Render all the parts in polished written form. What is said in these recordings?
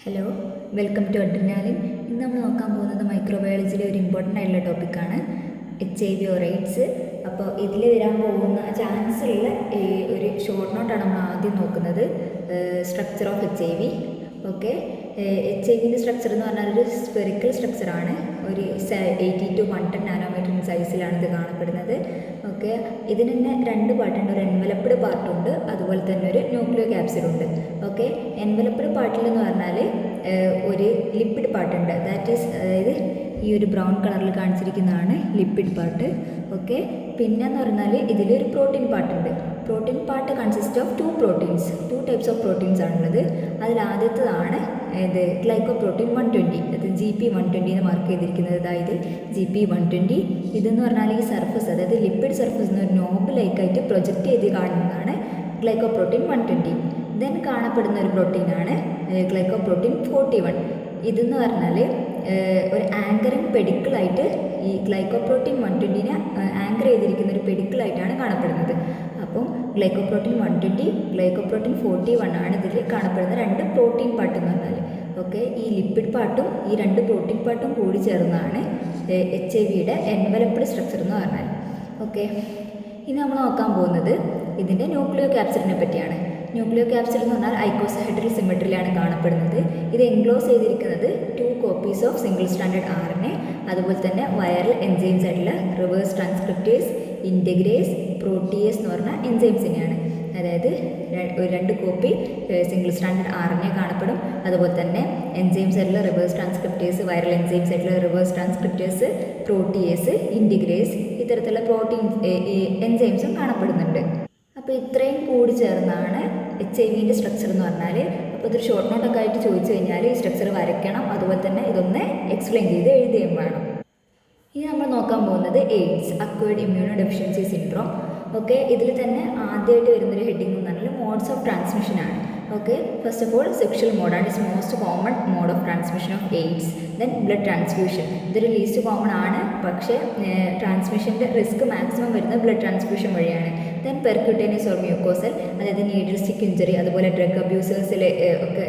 Hello, welcome to adrenaline. ഇന്ന് നമ്മൾ നോക്കാൻ പോകുന്നത് മൈക്രോബയോളജിയിലെ ഒരു ഇമ്പോർട്ടൻ്റ് ആയിട്ടുള്ള ടോപ്പിക്കാണ് HIV ഓർ എയ്ഡ്സ്. അപ്പോൾ ഇതിൽ വരാൻ പോകുന്ന ചാൻസ് ഉള്ള ഒരു ഷോർട്ട് നോട്ടാണ് നമ്മൾ ആദ്യം നോക്കുന്നത്. Structure of HIV. ഓക്കെ, HIVൻ്റെ സ്ട്രക്ചർ എന്ന് പറഞ്ഞാൽ ഒരു സ്പെറിക്കൽ സ്ട്രക്ചറാണ്. ഒരു 80 to 110 നാനോമീറ്റർ ഇൻ സൈസിലാണ് ഇത് കാണപ്പെടുന്നത്. ഓക്കെ, ഇതിന് തന്നെ രണ്ട് പാർട്ടുണ്ട്. ഒരു എൻവലപ്ഡ് പാർട്ടുണ്ട്, അതുപോലെ തന്നെ ഒരു ന്യൂക്ലിയോ ക്യാപ്സിഡുണ്ട്. ഓക്കെ, എൻവലപ്ഡ് പാർട്ടിൽ എന്ന് പറഞ്ഞാൽ ഒരു ലിപ്പിഡ് പാർട്ടുണ്ട്. ദാറ്റ് ഈസ് അതായത് ഈ ഒരു ബ്രൗൺ കളറിൽ കാണിച്ചിരിക്കുന്നതാണ് ലിപ്പിഡ് പാർട്ട്. ഓക്കെ, പിന്നെന്ന് പറഞ്ഞാൽ ഇതിലൊരു പ്രോട്ടീൻ പാർട്ടുണ്ട്. Protein part consist of two types of proteins ആണുള്ളത്. അതിൽ ആദ്യത്തേതാണ് ഇത് ഗ്ലൈക്കോപ്രോട്ടീൻ 120, അത് GP120 എന്ന് മാർക്ക് ചെയ്തിരിക്കുന്നത്. അതായത് GP120 ഇതെന്ന് പറഞ്ഞാൽ ഈ സർഫസ്, അതായത് ലിപ്പിഡ് സർഫസ് എന്നൊരു നോബ് ലൈക്കായിട്ട് പ്രൊജക്റ്റ് ചെയ്ത് കാണുന്നതാണ് ഗ്ലൈക്കോപ്രോട്ടീൻ 120. ദെൻ കാണപ്പെടുന്ന ഒരു പ്രോട്ടീനാണ് ഗ്ലൈക്കോപ്രോട്ടീൻ 41. ഇതെന്ന് പറഞ്ഞാൽ ഒരു ആങ്കറിങ് പെഡിക്കിളായിട്ട് ഈ ഗ്ലൈക്കോപ്രോട്ടീൻ 120നെ ആങ്കർ ചെയ്തിരിക്കുന്ന ഒരു പെഡിക്കിളായിട്ടാണ് കാണപ്പെടുന്നത്. അപ്പം ഗ്ലൈക്കോപ്രോട്ടീൻ 120, ഗ്ലൈക്കോപ്രോട്ടീൻ 41 ആണ് ഇതിൽ കാണപ്പെടുന്ന രണ്ട് പ്രോട്ടീൻ പാർട്ട് എന്ന് പറഞ്ഞാൽ. ഓക്കെ, ഈ ലിപ്പിഡ് പാർട്ടും ഈ രണ്ട് പ്രോട്ടീൻ പാർട്ടും കൂടി ചേർന്നതാണ് HIV-യുടെ എൻവലപ്ഡ് സ്ട്രക്ചർ എന്ന് പറഞ്ഞാൽ. ഓക്കെ, ഇനി നമ്മൾ നോക്കാൻ പോകുന്നത് ഇതിൻ്റെ ന്യൂക്ലിയോ ക്യാപ്സിഡിനെ പറ്റിയാണ്. ന്യൂക്ലിയോ ക്യാപ്സിഡ് എന്ന് പറഞ്ഞാൽ ഐക്കോസഹെഡ്രൽ സിമെട്രിയിലാണ് കാണപ്പെടുന്നത്. ഇത് എൻക്ലോസ് ചെയ്തിരിക്കുന്നത് 2 copies of single standard RNA, അതുപോലെ തന്നെ വൈറൽ എൻസൈംസ് ആയിട്ടുള്ള റിവേഴ്സ് ട്രാൻസ്ക്രിപ്റ്റേസ്, ഇൻറ്റഗ്രേസ്, പ്രോട്ടിയേസ് എന്ന് പറഞ്ഞ എൻസൈംസിനെയാണ്. അതായത് രണ്ട് കോപ്പി സിംഗിൾ സ്റ്റാൻഡേർഡ് RNA കാണപ്പെടും, അതുപോലെ തന്നെ എൻസൈംസ് ആയിട്ടുള്ള റിവേഴ്സ് ട്രാൻസ്ക്രിപ്റ്റേസ്, വൈറൽ എൻസൈംസ് ആയിട്ടുള്ള റിവേഴ്സ് ട്രാൻസ്ക്രിപ്റ്റേസ്, പ്രോട്ടിയേസ്, ഇൻറ്റഗ്രേസ്, ഇത്തരത്തിലുള്ള പ്രോട്ടീൻ എൻസൈംസും കാണപ്പെടുന്നുണ്ട്. അപ്പോൾ ഇത്രയും കൂടി ചേർന്നാണ് HIV-ൻ്റെ സ്ട്രക്ചർ എന്ന് പറഞ്ഞാൽ. അപ്പോൾ ഇതൊരു ഷോർട്ട് നോട്ടൊക്കെ ആയിട്ട് ചോദിച്ചു കഴിഞ്ഞാൽ ഈ സ്ട്രക്ചർ വരയ്ക്കണം, അതുപോലെ തന്നെ ഇതൊന്ന് എക്സ്പ്ലെയിൻ ചെയ്ത് എഴുതുകയും വേണം. ഇനി നമ്മൾ നോക്കാൻ പോകുന്നത് AIDS, acquired immuno deficiency syndrome. Okay, ഇതിൽ തന്നെ ആദ്യമായിട്ട് വരുന്നൊരു ഹെഡിങ് എന്ന് പറഞ്ഞാൽ മോഡ്സ് ഓഫ് ട്രാൻസ്മിഷൻ ആണ്. Okay, first of all sexual മോഡാണ് is most common mode of transmission of AIDS. Then blood transfusion, ഇതൊരു ലീസ്റ്റ് കോമൺ ആണ്, പക്ഷേ ട്രാൻസ്മിഷൻ്റെ റിസ്ക് മാക്സിമം വരുന്നത് ബ്ലഡ് ട്രാൻസ്ഫ്യൂഷൻ വഴിയാണ്. ദെൻ പെർക്യൂട്ടേനിയസ് ഓർ മ്യൂക്കോസൽ, അതായത് നീഡിൽ സ്റ്റിക്ക് ഇഞ്ചറി, അതുപോലെ ഡ്രഗ് അബ്യൂസേഴ്സിൽ ഒക്കെ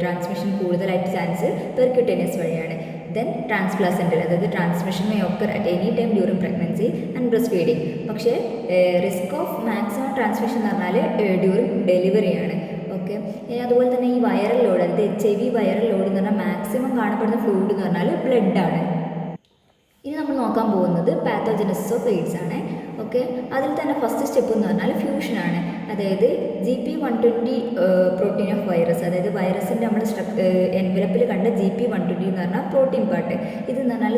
ട്രാൻസ്മിഷൻ കൂടുതലായിട്ട് ചാൻസ് പെർക്യൂട്ടേനിയസ് വഴിയാണ്. ദെൻ ട്രാൻസ്പ്ലാസെൻ്റൽ, അതായത് transmission may occur at any time during pregnancy and breast feeding. പക്ഷേ റിസ്ക് ഓഫ് മാക്സിമം ട്രാൻസ്മിഷൻ എന്ന് പറഞ്ഞാൽ ഡ്യൂറിങ് ഡെലിവറിയാണ്. ഓക്കെ, അതുപോലെ തന്നെ ഈ വൈറൽ ലോഡ്, അതായത് HIV വൈറൽ ലോഡ് എന്ന് പറഞ്ഞാൽ മാക്സിമം കാണപ്പെടുന്ന ഫ്ലൂയിഡ് എന്ന് പറഞ്ഞാൽ ബ്ലഡാണ്. ഇനി നമ്മൾ നോക്കാൻ പോകുന്നത് പാത്തോജനസിസ് ഓഫ് എയ്ഡ്സ് ആണ്. ഓക്കെ, അതിൽ തന്നെ ഫസ്റ്റ് സ്റ്റെപ്പ് എന്ന് പറഞ്ഞാൽ ഫ്യൂഷനാണ്. അതായത് GP120 പ്രോട്ടീൻ ഓഫ് വൈറസ്, അതായത് വൈറസിൻ്റെ നമ്മൾ എൻവലപ്പിൽ കണ്ട GP120 എന്ന് പറഞ്ഞാൽ പ്രോട്ടീൻ പാർട്ട്. ഇതെന്ന് പറഞ്ഞാൽ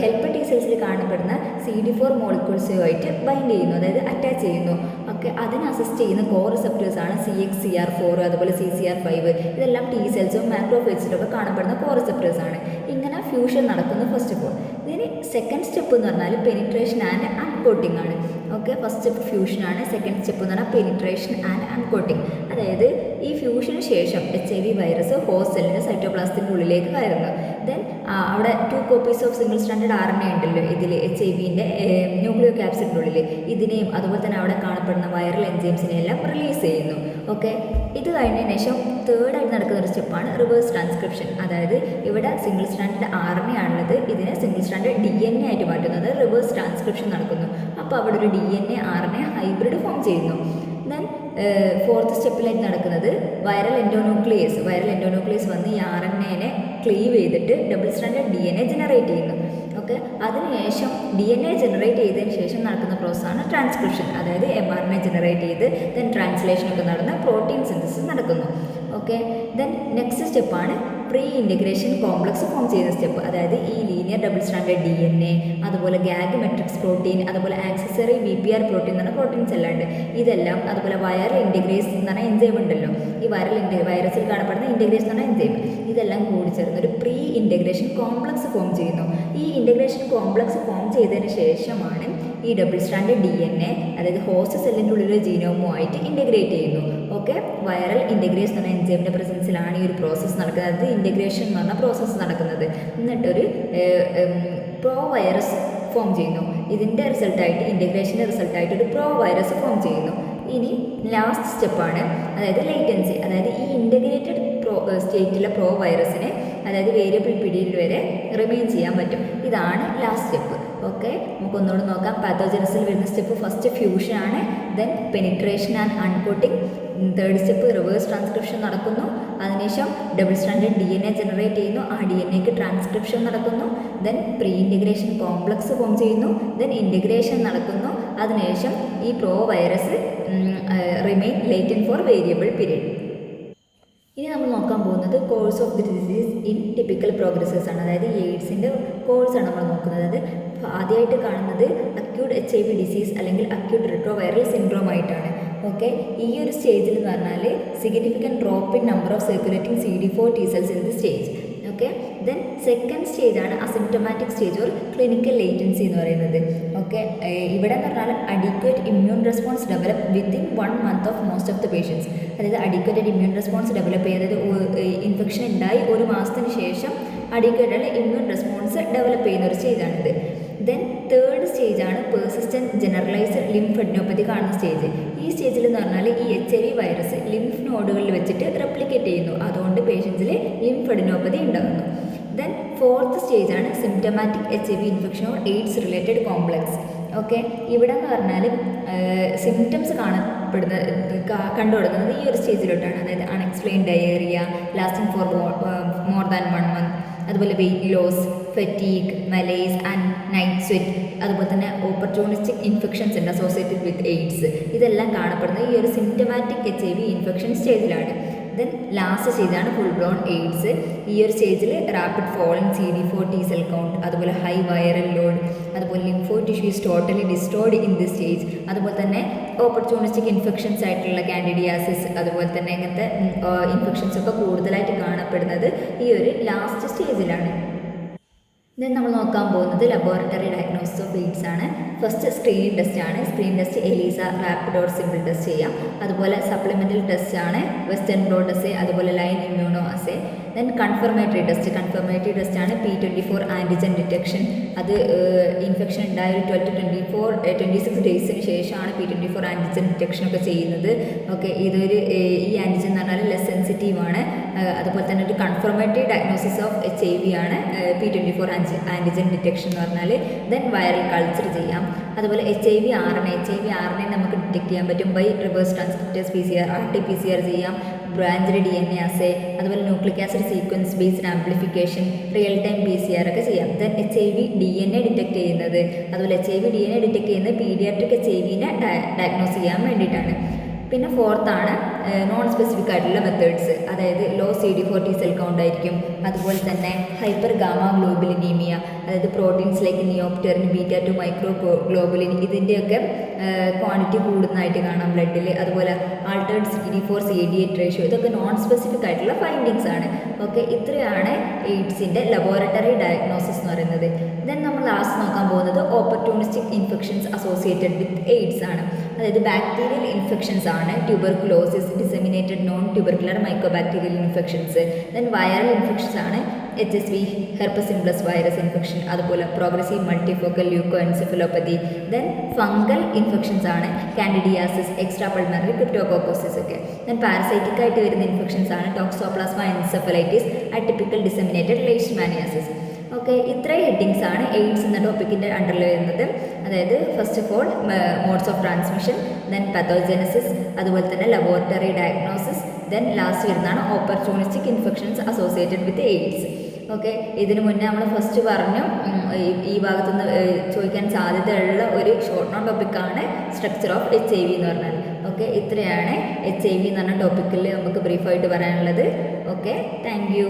ഹെൽപ്പർ T സെൽസിൽ കാണപ്പെടുന്ന CD4 മോളിക്യൂൾസുമായിട്ട് ബൈൻഡ് ചെയ്യുന്നു, അതായത് അറ്റാച്ച് ചെയ്യുന്നു. ഓക്കെ, അതിന് അസിസ്റ്റ് ചെയ്യുന്ന കോ റിസെപ്റ്റേഴ്സാണ് CXCR4, അതുപോലെ CCR5. ഇതെല്ലാം T സെൽസും മാക്രോഫേജിലും ഒക്കെ കാണപ്പെടുന്ന കോ റിസെപ്റ്റേഴ്സാണ്. ഇങ്ങനെ ഫ്യൂഷൻ നടക്കുന്നു ഫസ്റ്റ് ഓഫ് ഓൾ. ഇതിന് സെക്കൻഡ് സ്റ്റെപ്പ് എന്ന് പറഞ്ഞാൽ പെനിട്രേഷൻ ആൻഡ് അൺകോട്ടിംഗ് ആണ്. ഓക്കെ, ഫസ്റ്റ് സ്റ്റെപ്പ് ഫ്യൂഷനാണ്, സെക്കൻഡ് സ്റ്റെപ്പ് എന്ന് പറഞ്ഞാൽ പെനിട്രേഷൻ ആൻഡ് അൺകോട്ടിംഗ്. അതായത് ഈ ഫ്യൂഷന് ശേഷം HIV വൈറസ് ഹോസ്റ്റ് സെല്ലിൻ്റെ സൈറ്റോപ്ലാസത്തിൻ്റെ ഉള്ളിലേക്ക് കയറുന്നു. ദെൻ അവിടെ 2 copies of single standard RNA ഉണ്ടല്ലോ ഇതിൽ HIV-ൻ്റെ ന്യൂക്ലിയോ ക്യാപ്സിഡിൻ്റെ ഉള്ളിൽ, ഇതിനെയും അതുപോലെ തന്നെ അവിടെ കാണപ്പെടുന്ന വൈറൽ എൻസൈംസിനെ എല്ലാം റിലീസ് ചെയ്യുന്നു. ഓക്കെ, ഇത് കഴിഞ്ഞതിന് ശേഷം തേർഡായിട്ട് നടക്കുന്ന ഒരു സ്റ്റെപ്പാണ് റിവേഴ്സ് ട്രാൻസ്ക്രിപ്ഷൻ. അതായത് ഇവിടെ സിംഗിൾ സ്റ്റാൻഡേർഡ് RNA ആണുള്ളത്, ഇതിനെ സിംഗിൾ സ്റ്റാൻഡേർഡ് DNA ആയിട്ട് മാറ്റുന്നത് റിവേഴ്സ് ട്രാൻസ്ക്രിപ്ഷൻ നടക്കുന്നു. അപ്പോൾ അവിടെ ഒരു DNA RNA ഹൈബ്രിഡ് ഫോം ചെയ്യുന്നു. ദെൻ ഫോർത്ത് സ്റ്റെപ്പിലായിട്ട് നടക്കുന്നത് വൈറൽ എൻഡോന്യൂക്ലിയസ് വന്ന് ഈ RNA-നെ ക്ലീവ് ചെയ്തിട്ട് ഡബിൾ സ്റ്റാൻഡേർഡ് DNA ജനറേറ്റ് ചെയ്യുന്നു. ഓക്കെ, അതിനുശേഷം DNA ജനറേറ്റ് ചെയ്തതിന് ശേഷം നടക്കുന്ന പ്രോസസ്സാണ് ട്രാൻസ്ക്രിപ്ഷൻ, അതായത് mRNA ജനറേറ്റ് ചെയ്ത് ദെൻ ട്രാൻസ്ലേഷനൊക്കെ നടന്ന് പ്രോട്ടീൻ സിന്തസിസ് നടക്കുന്നു. ഓക്കെ, ദെൻ നെക്സ്റ്റ് സ്റ്റെപ്പാണ് പ്രീ ഇൻറ്റഗ്രേഷൻ കോംപ്ലക്സ് ഫോം ചെയ്യുന്ന സ്റ്റെപ്പ്. അതായത് ഈ ലീനിയർ ഡബിൾ സ്റ്റാൻഡേർഡ് DNA, അതുപോലെ ഗാഗ് മെട്രിക്സ് പ്രോട്ടീൻ, അതുപോലെ ആക്സസറി VPR പ്രോട്ടീൻ എന്ന് പറഞ്ഞ പ്രോട്ടീൻസ് എല്ലാം ഉണ്ട്. ഇതെല്ലാം അതുപോലെ വൈറൽ ഇൻറ്റഗ്രേസ് എന്ന് പറഞ്ഞാൽ എൻസൈം ഉണ്ടല്ലോ, ഈ വൈറസിൽ കാണപ്പെടുന്ന ഇൻറ്റഗ്രേസ് എന്ന് പറഞ്ഞ എൻസൈം, ഇതെല്ലാം കൂടി ചേർന്ന് ഒരു പ്രീ ഇൻറ്റഗ്രേഷൻ കോംപ്ലക്സ് ഫോം ചെയ്യുന്നു. ഈ ഇൻറ്റഗ്രേഷൻ കോംപ്ലക്സ് ഫോം ചെയ്തതിന് ശേഷമാണ് ഈ ഡബിൾ സ്റ്റാൻഡേർഡ് DNA, അതായത് ഹോസ്റ്റ് സെല്ലിൻ്റെ ഉള്ളിലെ ജീനോമുമായിട്ട് ഇൻറ്റഗ്രേറ്റ് ചെയ്യുന്നു. ഓക്കെ, വൈറൽ ഇൻറ്റഗ്രേസ് എന്ന് പറഞ്ഞ എൻസൈമിൻ്റെ പ്രസൻസിലാണ് ഈ ഒരു പ്രോസസ്സ് നടക്കുന്നത്, അതായത് ഇൻറ്റഗ്രേഷൻ എന്ന് പറഞ്ഞ പ്രോസസ്സ് നടക്കുന്നത്. എന്നിട്ടൊരു പ്രോ വൈറസ് ഫോം ചെയ്യുന്നു. ഇതിൻ്റെ റിസൾട്ടായിട്ട്, ഇൻറ്റഗ്രേഷൻ്റെ റിസൾട്ടായിട്ട് ഒരു പ്രോ വൈറസ് ഫോം ചെയ്യുന്നു. ഇനി ലാസ്റ്റ് സ്റ്റെപ്പാണ്, അതായത് ലേറ്റൻസി. അതായത് ഈ ഇൻറ്റഗ്രേറ്റഡ് സ്റ്റേറ്റിലെ പ്രോ വൈറസിനെ, അതായത് വേരിയബിൾ പീരീഡ് വരെ റിമെയിൻ ചെയ്യാൻ പറ്റും. ഇതാണ് ലാസ്റ്റ് സ്റ്റെപ്പ്. ഓക്കെ, നമുക്കൊന്നുകൂടി നോക്കാം. പാത്തോജനസിൽ വരുന്ന സ്റ്റെപ്പ് ഫസ്റ്റ് ഫ്യൂഷൻ ആണ്, then penetration and uncoating. Third step reverse transcription നടക്കുന്നു. അതിനുശേഷം ഡബിൾ സ്റ്റാൻഡേർഡ് DNA ജനറേറ്റ് ചെയ്യുന്നു. ആ DNAക്ക് ട്രാൻസ്ക്രിപ്ഷൻ നടക്കുന്നു. Then pre integration complex form ചെയ്യുന്നു. ദെൻ ഇൻറ്റഗ്രേഷൻ നടക്കുന്നു. അതിനുശേഷം ഈ pro virus remain latent for variable period. ഇനി നമ്മൾ നോക്കാൻ പോകുന്നത് course of the disease in typical progresses ആണ്. അതായത് എയ്ഡ്സിൻ്റെ കോഴ്സാണ് നമ്മൾ നോക്കുന്നത്. അത് ആദ്യമായിട്ട് കാണുന്നത് അക്യൂട്ട് HIV ഡിസീസ് അല്ലെങ്കിൽ അക്യൂട്ട് റിട്രോവൈറൽ സിൻഡ്രോം ആയിട്ടാണ്. ഓക്കെ, ഈ ഒരു സ്റ്റേജിൽ എന്ന് പറഞ്ഞാൽ significant drop in number of circulating CD4 T cells in the stage. Okay, then second സ്റ്റേജാണ് asymptomatic stage or clinical latency എന്ന് പറയുന്നത്. ഓക്കെ, ഇവിടെ എന്ന് പറഞ്ഞാൽ adequate immune response develop within 1 month of most of the patients. അതായത് adequated immune response develop ചെയ്യുന്നത് infection ഉണ്ടായി 1 മാസത്തിന് ശേഷം അഡിക്വേറ്റഡ് ഇമ്മ്യൂൺ റെസ്പോൺസ് ഡെവലപ്പ് ചെയ്യുന്ന ഒരു സ്റ്റേജാണിത്. ദെൻ തേർഡ് സ്റ്റേജാണ് പെർസിസ്റ്റൻറ്റ് ജനറലൈസ്ഡ് ലിംഫെഡിനോപ്പതി കാണുന്ന സ്റ്റേജ്. ഈ സ്റ്റേജിൽ എന്ന് പറഞ്ഞാൽ ഈ HIV വൈറസ് ലിംഫ് നോഡുകളിൽ വെച്ചിട്ട് റെപ്ലിക്കേറ്റ് ചെയ്യുന്നു. അതുകൊണ്ട് പേഷ്യൻസിൽ ലിംഫെഡിനോപ്പതി ഉണ്ടാകുന്നു. ദെൻ ഫോർത്ത് സ്റ്റേജാണ് symptomatic HIV infection or AIDS related complex. Okay, ഇവിടെ എന്ന് പറഞ്ഞാൽ സിംറ്റംസ് കണ്ടുകൊടുക്കുന്നത് ഈ ഒരു സ്റ്റേജിലോട്ടാണ്. അതായത് unexplained diarrhoea lasting for more than 1 month, അതുപോലെ weight loss, fatigue, malaise and night sweat, അതുപോലെ തന്നെ ഓപ്പർച്യൂണിസ്റ്റിക് ഇൻഫെക്ഷൻസ് ഉണ്ട് അസോസിയേറ്റഡ് വിത്ത് എയ്ഡ്സ്. ഇതെല്ലാം കാണപ്പെടുന്നത് ഈ ഒരു സിംറ്റമാറ്റിക് HIV ഇൻഫെക്ഷൻ സ്റ്റേജിലാണ്. ദെൻ ലാസ്റ്റ് സ്റ്റേജാണ് ഫുൾ ബ്ലോൺ എയ്ഡ്സ്. ഈ ഒരു സ്റ്റേജിൽ rapid falling CD4 T cell count, അതുപോലെ ഹൈ വൈറൽ ലോഡ്, അതുപോലെ lympho tissue is totally destroyed in this stage. അതുപോലെ തന്നെ ഓപ്പർച്യൂണിസ്റ്റിക് ഇൻഫെക്ഷൻസ് ആയിട്ടുള്ള കാൻഡിഡിയാസിസ്, അതുപോലെ തന്നെ ഇങ്ങനത്തെ ഇൻഫെക്ഷൻസ് ഒക്കെ കൂടുതലായിട്ട് കാണപ്പെടുന്നത് ഈ ഒരു ലാസ്റ്റ് സ്റ്റേജിലാണ്. ദെൻ നമ്മൾ നോക്കാൻ പോകുന്നത് ലബോറട്ടറി ഡയഗ്നോസിസ് ഓഫ് എയ്ഡ്സ് ആണ്. ഫസ്റ്റ് സ്ക്രീനിങ് ടെസ്റ്റ് ആണ്. Screen test ELISA, rapid or simple test ചെയ്യാം. അതുപോലെ സപ്ലിമെൻ്റൽ ടെസ്റ്റ് ആണ് വെസ്റ്റേൺ ബ്ലോട്ട് അസേ, അതുപോലെ line immuno assay. Then confirmatory test ആണ് P24 ആൻറ്റിജൻ ഡിറ്റക്ഷൻ. അത് ഇൻഫെക്ഷൻ ഉണ്ടായ ഒരു 12 to 26 ഡേയ്സിന് ശേഷമാണ് P24 ആൻറ്റിജൻ ഡിറ്റക്ഷൻ ഒക്കെ ചെയ്യുന്നത്. ഓക്കെ, ഇതൊരു ഈ ആൻറ്റിജൻ എന്ന് പറഞ്ഞാൽ ലെസ് സെൻസിറ്റീവ് ആണ്. അതുപോലെ തന്നെ ഒരു കൺഫർമേറ്ററി ഡയഗ്നോസിസ് ഓഫ് HIV ആണ് P24 ആൻറ്റിജൻ ഡിറ്റക്ഷൻ എന്ന് പറഞ്ഞാൽ. ദെൻ വൈറൽ കൾച്ചർ ചെയ്യാം. അതുപോലെ HIV RNA നമുക്ക് ഡിറ്റക്ട് ചെയ്യാൻ പറ്റും by reverse transcriptase PCR, RT-PCR ചെയ്യാം. ബ്രാഞ്ച്ഡ് DNA അസേ, അതുപോലെ nucleic acid sequence based amplification, real time PCR ഒക്കെ ചെയ്യാം. ദെൻ HIV DNA ഡിറ്റക്ട് ചെയ്യുന്നത്, അതുപോലെ HIV DNA ഡിറ്റക്ട് ചെയ്യുന്നത് പീഡിയാട്രിക് HIVനെ ഡയഗ്നോസ് ചെയ്യാൻ വേണ്ടിയിട്ടാണ്. പിന്നെ ഫോർത്താണ് നോൺ സ്പെസിഫിക് ആയിട്ടുള്ള മെത്തേഡ്സ്. അതായത് low CD4 T cell count ആയിരിക്കും. അതുപോലെ തന്നെ ഹൈപ്പർ ഗാമ ഗ്ലോബുലിനീമിയ, അതായത് proteins like neopterin, β2 microglobulin, ഇതിൻ്റെയൊക്കെ ക്വാണ്ടിറ്റി കൂടുന്നതായിട്ട് കാണാം ബ്ലഡിൽ. അതുപോലെ ആൾട്ടേർഡ് CD4 CD8 റേഷ്യോ, ഇതൊക്കെ നോൺ സ്പെസിഫിക് ആയിട്ടുള്ള ഫൈൻഡിങ്സ് ആണ്. ഓക്കെ, ഇത്രയാണ് എയ്ഡ്സിൻ്റെ ലബോറട്ടറി ഡയഗ്നോസിസ് എന്ന് പറയുന്നത്. ദെൻ നമ്മൾ ലാസ്റ്റ് നോക്കാൻ പോകുന്നത് opportunistic infections associated with AIDS ആണ്. അതായത് ബാക്ടീരിയൽ ഇൻഫെക്ഷൻസ് ആണ് tuberculosis, disseminated non tubercular microbacterial infections. Then viral infections ആണ് HSV, herpes simplex virus infection, അതുപോലെ progressive multifocal leuko encephalopathy. Then fungal infections ആണ് കാൻഡിഡിയാസിസ്, എക്സ്ട്രാ പൾമണറി ക്രിപ്റ്റോകോക്കോസിസ് ഒക്കെ. Then parasitic ആയിട്ട് വരുന്ന infections ആണ് toxoplasma encephalitis, atypical disseminated leishmaniasis. Okay, ഇത്രയും headings ആണ് AIDS എന്ന ടോപ്പിക്കിൻ്റെ അണ്ടറിൽ വരുന്നത്. അതായത് first of all modes of transmission, then പത്തോജനസിസ്, അതുപോലെ തന്നെ ലബോറട്ടറി ഡയഗ്നോസിസ്, ദെൻ ലാസ്റ്റ് വരുന്നതാണ് opportunistic infections associated with AIDS. Okay, ഇതിനു മുന്നേ നമ്മൾ ഫസ്റ്റ് പറഞ്ഞു ഈ ഭാഗത്തുനിന്ന് ചോദിക്കാൻ സാധ്യതയുള്ള ഒരു ഷോർട്ട് നോട്ട് ടോപ്പിക്കാണ് സ്ട്രക്ചർ ഓഫ് HIV എന്ന് പറഞ്ഞാൽ. ഓക്കെ, ഇത്രയാണ് HIV എന്ന് പറഞ്ഞ ടോപ്പിക്കിൽ നമുക്ക് ബ്രീഫായിട്ട് പറയാനുള്ളത്. Okay, thank you.